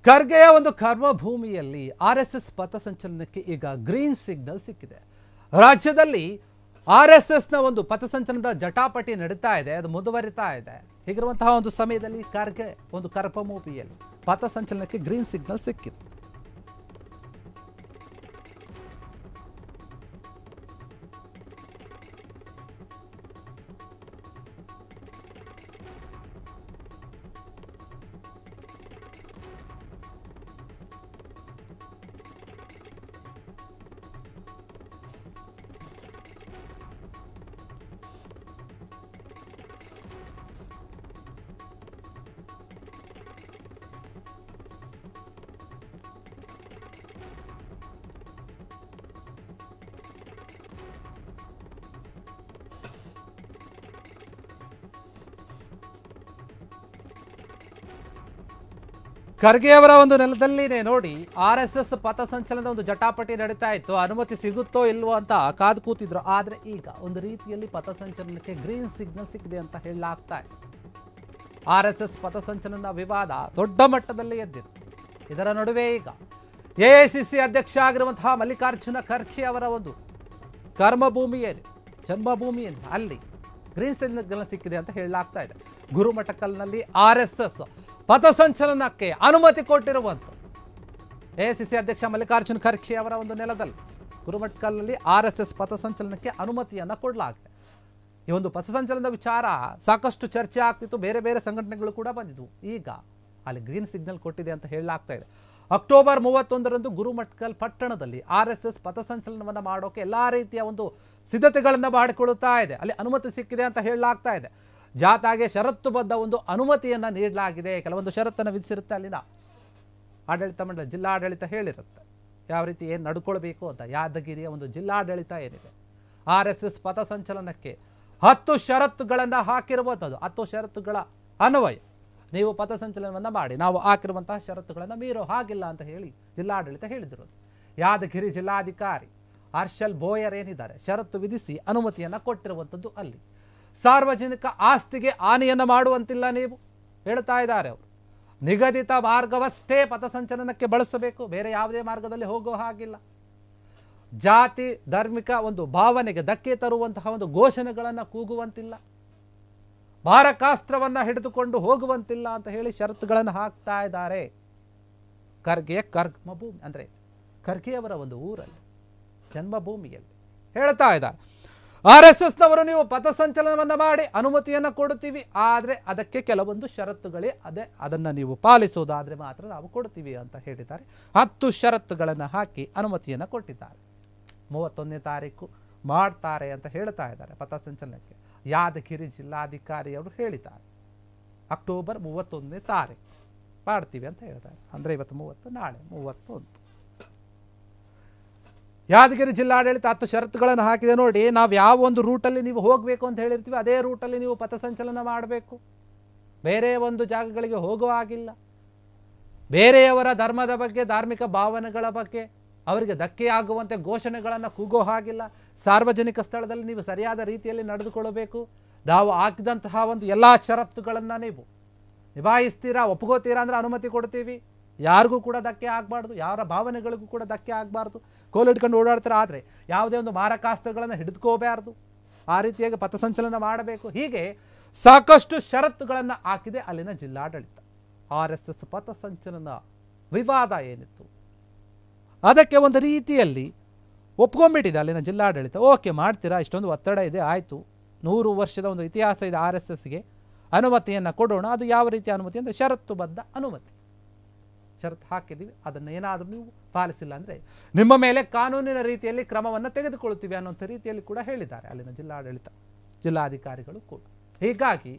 ಖರ್ಗೆಯ ಒಂದು ಕರ್ಮಭೂಮಿಯಲ್ಲಿ ಆರ್ಎಸ್ಎಸ್ ಪಥಸಂಚಲನಕ್ಕೆ ಈಗ green signal ಸಿಕ್ಕಿದೆ. ರಾಜ್ಯದಲ್ಲಿ ಆರ್ಎಸ್ಎಸ್ನ ಒಂದು ಪಥಸಂಚಲನದ ಜಟಾಪಟಿ ನಡೀತಾ ಇದೆ, ಅದು ಮುಂದುವರಿತಾ ಇದೆ. ಹೀಗಿರುವಂತಹ ಒಂದು ಸಮಯದಲ್ಲಿ ಖರ್ಗೆ ಒಂದು ಕರ್ಮಭೂಮಿಯಲ್ಲಿ ಪಥಸಂಚಲನಕ್ಕೆ ಗ್ರೀನ್ ಸಿಗ್ನಲ್ ಸಿಕ್ಕಿದೆ. ಖರ್ಗೆ ಅವರ ಒಂದು ನೆಲದಲ್ಲಿನೇ ನೋಡಿ ಆರ್ಎಸ್ಎಸ್ ಪಥಸಂಚಲನದ ಒಂದು ಜಟಾಪಟಿ ನಡೀತಾ ಇತ್ತು. ಅನುಮತಿ ಸಿಗುತ್ತೋ ಇಲ್ವೋ ಅಂತ ಕಾದು ಕೂತಿದ್ರು. ಆದರೆ ಈಗ ಒಂದು ರೀತಿಯಲ್ಲಿ ಪಥಸಂಚಲನಕ್ಕೆ ಗ್ರೀನ್ ಸಿಗ್ನಲ್ ಸಿಕ್ಕಿದೆ ಅಂತ ಹೇಳಲಾಗ್ತಾ ಇದೆ. ಆರ್ಎಸ್ಎಸ್ ಪಥಸಂಚಲನ ವಿವಾದ ದೊಡ್ಡ ಮಟ್ಟದಲ್ಲಿ ಎದ್ದಿದೆ. ಇದರ ನಡುವೆ ಈಗ ಎಐಸಿಸಿ ಅಧ್ಯಕ್ಷ ಆಗಿರುವಂತಹ ಮಲ್ಲಿಕಾರ್ಜುನ ಖರ್ಗೆ ಅವರ ಒಂದು ಕರ್ಮಭೂಮಿಯೇನು, ಜನ್ಮಭೂಮಿಯೇನು, ಅಲ್ಲಿ ಗ್ರೀನ್ ಸಿಗ್ನಲ್ ಸಿಕ್ಕಿದೆ ಅಂತ ಹೇಳಲಾಗ್ತಾ ಇದೆ. ಗುರುಮಠಕಲ್ನಲ್ಲಿ ಆರ್ಎಸ್ಎಸ್ ಪಥಸಂಚಲನಕ್ಕೆ ಅನುಮತಿ ಕೊಟ್ಟಿರುವಂಥದ್ದು ಎಐಸಿಸಿ ಅಧ್ಯಕ್ಷ ಮಲ್ಲಿಕಾರ್ಜುನ ಖರ್ಗೆ ಅವರ ಒಂದು ನೆಲದಲ್ಲಿ ಗುರುಮಠಕಲ್ನಲ್ಲಿ ಆರ್ಎಸ್ಎಸ್ ಪಥಸಂಚಲನಕ್ಕೆ ಅನುಮತಿಯನ್ನು ಕೊಡಲಾಗಿದೆ. ಈ ಒಂದು ಪಥಸಂಚಲನದ ವಿಚಾರ ಸಾಕಷ್ಟು ಚರ್ಚೆ ಆಗ್ತಿತ್ತು, ಬೇರೆ ಬೇರೆ ಸಂಘಟನೆಗಳು ಕೂಡ ಬಂದಿದ್ವು. ಈಗ ಅಲ್ಲಿ ಗ್ರೀನ್ ಸಿಗ್ನಲ್ ಕೊಟ್ಟಿದೆ ಅಂತ ಹೇಳಲಾಗ್ತಾ ಇದೆ. ಅಕ್ಟೋಬರ್ 31ರಂದು ಗುರುಮಠಕಲ್ ಪಟ್ಟಣದಲ್ಲಿ ಆರ್ಎಸ್ಎಸ್ ಪಥಸಂಚಲನವನ್ನು ಮಾಡೋಕೆ ಎಲ್ಲ ರೀತಿಯ ಒಂದು ಸಿದ್ಧತೆಗಳನ್ನು ಮಾಡಿಕೊಳ್ಳುತ್ತಾ ಇದೆ. ಅಲ್ಲಿ ಅನುಮತಿ ಸಿಕ್ಕಿದೆ ಅಂತ ಹೇಳಲಾಗ್ತಾ ಇದೆ. ಜಾಥಾಗೆ ಷರತ್ತುಬದ್ಧ ಒಂದು ಅನುಮತಿಯನ್ನು ನೀಡಲಾಗಿದೆ. ಕೆಲವೊಂದು ಷರತ್ತನ್ನು ವಿಧಿಸಿರುತ್ತೆ ಅಲ್ಲಿನ ಆಡಳಿತ ಮಂಡಳಿ, ಜಿಲ್ಲಾಡಳಿತ ಹೇಳಿರುತ್ತೆ ಯಾವ ರೀತಿ ಏನು ನಡ್ಕೊಳ್ಬೇಕು ಅಂತ. ಯಾದಗಿರಿಯ ಒಂದು ಜಿಲ್ಲಾಡಳಿತ ಏನಿದೆ ಆರ್ಎಸ್ಎಸ್ ಪಥಸಂಚಲನಕ್ಕೆ 10 ಷರತ್ತುಗಳನ್ನು ಹಾಕಿರುವಂಥದ್ದು. 10 ಷರತ್ತುಗಳ ಅನ್ವಯ ನೀವು ಪಥಸಂಚಲನವನ್ನು ಮಾಡಿ, ನಾವು ಹಾಕಿರುವಂತಹ ಷರತ್ತುಗಳನ್ನು ಮೀರೋ ಹಾಗಿಲ್ಲ ಅಂತ ಹೇಳಿ ಜಿಲ್ಲಾಡಳಿತ ಹೇಳಿದಿರೋದು. ಯಾದಗಿರಿ ಜಿಲ್ಲಾಧಿಕಾರಿ ಹರ್ಷಲ್ ಬೋಯರ್ ಏನಿದ್ದಾರೆ ಷರತ್ತು ವಿಧಿಸಿ ಅನುಮತಿಯನ್ನು ಕೊಟ್ಟಿರುವಂಥದ್ದು. ಅಲ್ಲಿ ಸಾರ್ವಜನಿಕ ಆಸ್ತಿಗೆ ಹಾನಿಯನ್ನು ಮಾಡುವಂತಿಲ್ಲ ನೀವು ಹೇಳ್ತಾ ಇದ್ದಾರೆ ಅವರು. ನಿಗದಿತ ಮಾರ್ಗವಷ್ಟೇ ಪಥಸಂಚಲನಕ್ಕೆ ಬಳಸಬೇಕು, ಬೇರೆ ಯಾವುದೇ ಮಾರ್ಗದಲ್ಲಿ ಹೋಗೋ ಹಾಗಿಲ್ಲ. ಜಾತಿ ಧಾರ್ಮಿಕ ಒಂದು ಭಾವನೆಗೆ ಧಕ್ಕೆ ತರುವಂತಹ ಒಂದು ಘೋಷಣೆಗಳನ್ನು ಕೂಗುವಂತಿಲ್ಲ, ಮಾರಕಾಸ್ತ್ರವನ್ನು ಹಿಡಿದುಕೊಂಡು ಹೋಗುವಂತಿಲ್ಲ ಅಂತ ಹೇಳಿ ಷರತ್ತುಗಳನ್ನು ಹಾಕ್ತಾ ಇದ್ದಾರೆ. ಖರ್ಗೆಯ ಕರ್ಮಭೂಮಿ ಅಂದರೆ ಖರ್ಗೆಯವರ ಒಂದು ಊರಲ್ಲಿ, ಜನ್ಮಭೂಮಿಯಲ್ಲಿ ಹೇಳ್ತಾ ಇದ್ದಾರೆ. ಆರ್ಎಸ್ಎಸ್ನವರು ನೀವು ಪಥಸಂಚಲನವನ್ನು ಮಾಡಿ ಅನುಮತಿಯನ್ನು ಕೊಡುತ್ತೀವಿ, ಆದರೆ ಅದಕ್ಕೆ ಕೆಲವೊಂದು ಷರತ್ತುಗಳೇ ಅದೇ, ಅದನ್ನು ನೀವು ಪಾಲಿಸೋದಾದರೆ ಮಾತ್ರ ನಾವು ಕೊಡ್ತೀವಿ ಅಂತ ಹೇಳಿದ್ದಾರೆ. 10 ಷರತ್ತುಗಳನ್ನು ಹಾಕಿ ಅನುಮತಿಯನ್ನು ಕೊಟ್ಟಿದ್ದಾರೆ. 31ನೇ ತಾರೀಕು ಮಾಡ್ತಾರೆ ಅಂತ ಹೇಳ್ತಾ ಇದ್ದಾರೆ ಪಥಸಂಚಲನಕ್ಕೆ. ಯಾದಗಿರಿ ಜಿಲ್ಲಾಧಿಕಾರಿಯವರು ಹೇಳಿದ್ದಾರೆ ಅಕ್ಟೋಬರ್ 31ನೇ ತಾರೀಕು ಮಾಡ್ತೀವಿ ಅಂತ ಹೇಳ್ತಾರೆ. ಅಂದರೆ ಇವತ್ತು 30, ನಾಳೆ 31. ಯಾದಗಿರಿ ಜಿಲ್ಲಾಡಳಿತ 10 ಷರತ್ತುಗಳನ್ನು ಹಾಕಿದೆ. ನೋಡಿ, ನಾವು ಯಾವ ಒಂದು ರೂಟಲ್ಲಿ ನೀವು ಹೋಗಬೇಕು ಅಂತ ಹೇಳಿರ್ತೀವಿ ಅದೇ ರೂಟಲ್ಲಿ ನೀವು ಪಥಸಂಚಲನ ಮಾಡಬೇಕು, ಬೇರೆ ಒಂದು ಜಾಗಗಳಿಗೆ ಹೋಗೋ ಹಾಗಿಲ್ಲ. ಬೇರೆಯವರ ಧರ್ಮದ ಬಗ್ಗೆ, ಧಾರ್ಮಿಕ ಭಾವನೆಗಳ ಬಗ್ಗೆ ಅವರಿಗೆ ಧಕ್ಕೆ ಆಗುವಂತೆ ಘೋಷಣೆಗಳನ್ನು ಕೂಗೋ ಹಾಗಿಲ್ಲ. ಸಾರ್ವಜನಿಕ ಸ್ಥಳದಲ್ಲಿ ನೀವು ಸರಿಯಾದ ರೀತಿಯಲ್ಲಿ ನಡೆದುಕೊಳ್ಳಬೇಕು. ನಾವು ಹಾಕಿದಂತಹ ಒಂದು ಎಲ್ಲ ಷರತ್ತುಗಳನ್ನು ನೀವು ನಿಭಾಯಿಸ್ತೀರಾ, ಒಪ್ಕೋತೀರಾ ಅಂದರೆ ಅನುಮತಿ ಕೊಡ್ತೀವಿ. ಯಾರಿಗೂ ಕೂಡ ಧಕ್ಕೆ ಆಗಬಾರ್ದು, ಯಾರ ಭಾವನೆಗಳಿಗೂ ಕೂಡ ಧಕ್ಕೆ ಆಗಬಾರ್ದು. ಕೋಲಿಡ್ಕೊಂಡು ಓಡಾಡ್ತಾರೆ, ಆದರೆ ಯಾವುದೇ ಒಂದು ಮಾರಕಾಸ್ತ್ರಗಳನ್ನು ಹಿಡಿದುಕೋಬಾರ್ದು, ಆ ರೀತಿಯಾಗಿ ಪಥಸಂಚಲನ ಮಾಡಬೇಕು. ಹೀಗೆ ಸಾಕಷ್ಟು ಷರತ್ತುಗಳನ್ನು ಹಾಕಿದೆ ಅಲ್ಲಿನ ಜಿಲ್ಲಾಡಳಿತ. ಆರ್ಎಸ್ಎಸ್ ಪಥಸಂಚಲನ ವಿವಾದ ಏನಿತ್ತು ಅದಕ್ಕೆ ಒಂದು ರೀತಿಯಲ್ಲಿ ಒಪ್ಕೊಂಡ್ಬಿಟ್ಟಿದೆ ಅಲ್ಲಿನ ಜಿಲ್ಲಾಡಳಿತ. ಓಕೆ ಮಾಡ್ತೀರಾ, ಇಷ್ಟೊಂದು ಒತ್ತಡ ಇದೆ, ಆಯಿತು, 100 ವರ್ಷದ ಒಂದು ಇತಿಹಾಸ ಇದೆ ಆರ್ಎಸ್ಎಸ್ಗೆ, ಅನುಮತಿಯನ್ನು ಕೊಡೋಣ. ಅದು ಯಾವ ರೀತಿಯ ಅನುಮತಿ ಅಂದರೆ ಷರತ್ತುಬದ್ಧ ಅನುಮತಿ. ಷರತ್ತು ಹಾಕಿದ್ದೀವಿ, ಅದನ್ನು ಏನಾದರೂ ನೀವು ಪಾಲಿಸಿಲ್ಲ ಅಂದರೆ ನಿಮ್ಮ ಮೇಲೆ ಕಾನೂನಿನ ರೀತಿಯಲ್ಲಿ ಕ್ರಮವನ್ನು ತೆಗೆದುಕೊಳ್ತೀವಿ ಅನ್ನೋಂಥ ರೀತಿಯಲ್ಲಿ ಕೂಡ ಹೇಳಿದ್ದಾರೆ ಅಲ್ಲಿನ ಜಿಲ್ಲಾಡಳಿತ, ಜಿಲ್ಲಾಧಿಕಾರಿಗಳು ಕೂಡ. ಹೀಗಾಗಿ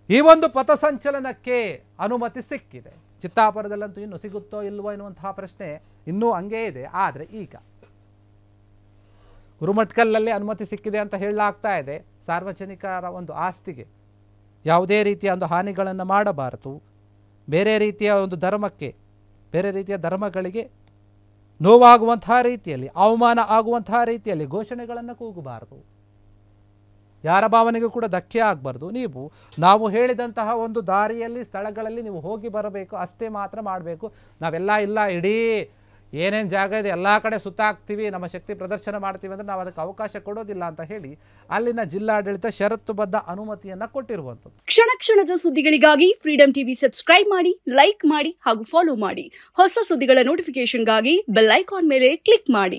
ಈ ಒಂದು ಪಥಸಂಚಲನಕ್ಕೆ ಅನುಮತಿ ಸಿಕ್ಕಿದೆ. ಚಿತ್ತಾಪುರದಲ್ಲಂತೂ ಇನ್ನು ಸಿಗುತ್ತೋ ಇಲ್ವೋ ಎನ್ನುವಂತಹ ಪ್ರಶ್ನೆ ಇನ್ನೂ ಹಂಗೇ ಇದೆ. ಆದರೆ ಈಗ ಗುರುಮಠಕಲ್ನಲ್ಲಿ ಅನುಮತಿ ಸಿಕ್ಕಿದೆ ಅಂತ ಹೇಳಲಾಗ್ತಾ ಇದೆ. ಸಾರ್ವಜನಿಕರ ಒಂದು ಆಸ್ತಿಗೆ ಯಾವುದೇ ರೀತಿಯ ಒಂದು ಹಾನಿಗಳನ್ನು ಮಾಡಬಾರದು, ಬೇರೆ ರೀತಿಯ ಒಂದು ಧರ್ಮಕ್ಕೆ, ಬೇರೆ ರೀತಿಯ ಧರ್ಮಗಳಿಗೆ ನೋವಾಗುವಂತಹ ರೀತಿಯಲ್ಲಿ, ಅವಮಾನ ಆಗುವಂತಹ ರೀತಿಯಲ್ಲಿ ಘೋಷಣೆಗಳನ್ನು ಕೂಗಬಾರದು. ಯಾರ ಭಾವನೆಗೂ ಕೂಡ ಧಕ್ಕೆ ಆಗಬಾರ್ದು. ನಾವು ಹೇಳಿದಂತಹ ಒಂದು ದಾರಿಯಲ್ಲಿ ಸ್ಥಳಗಳಲ್ಲಿ ನೀವು ಹೋಗಿ ಬರಬೇಕು, ಅಷ್ಟೇ ಮಾತ್ರ ಮಾಡಬೇಕು. ನಾವೆಲ್ಲ ಇಲ್ಲ ಇಡೀ ಏನೇನು ಜಾಗ ಇದೆ ಎಲ್ಲ ಕಡೆ ಸುತ್ತಾಕ್ತೀವಿ, ನಮ್ಮ ಶಕ್ತಿ ಪ್ರದರ್ಶನ ಮಾಡ್ತೀವಿ ಅಂದರೆ ನಾವು ಅದಕ್ಕೆ ಅವಕಾಶ ಕೊಡೋದಿಲ್ಲ ಅಂತ ಹೇಳಿ ಅಲ್ಲಿನ ಜಿಲ್ಲಾಡಳಿತ ಷರತ್ತುಬದ್ಧ ಅನುಮತಿಯನ್ನು ಕೊಟ್ಟಿರುವಂಥದ್ದು. ಕ್ಷಣ ಕ್ಷಣದ ಸುದ್ದಿಗಳಿಗಾಗಿ ಫ್ರೀಡಂ ಟಿವಿ ಸಬ್ಸ್ಕ್ರೈಬ್ ಮಾಡಿ, ಲೈಕ್ ಮಾಡಿ ಹಾಗೂ ಫಾಲೋ ಮಾಡಿ. ಹೊಸ ಸುದ್ದಿಗಳ ನೋಟಿಫಿಕೇಶನ್ಗಾಗಿ ಬೆಲ್ ಐಕಾನ್ ಮೇಲೆ ಕ್ಲಿಕ್ ಮಾಡಿ.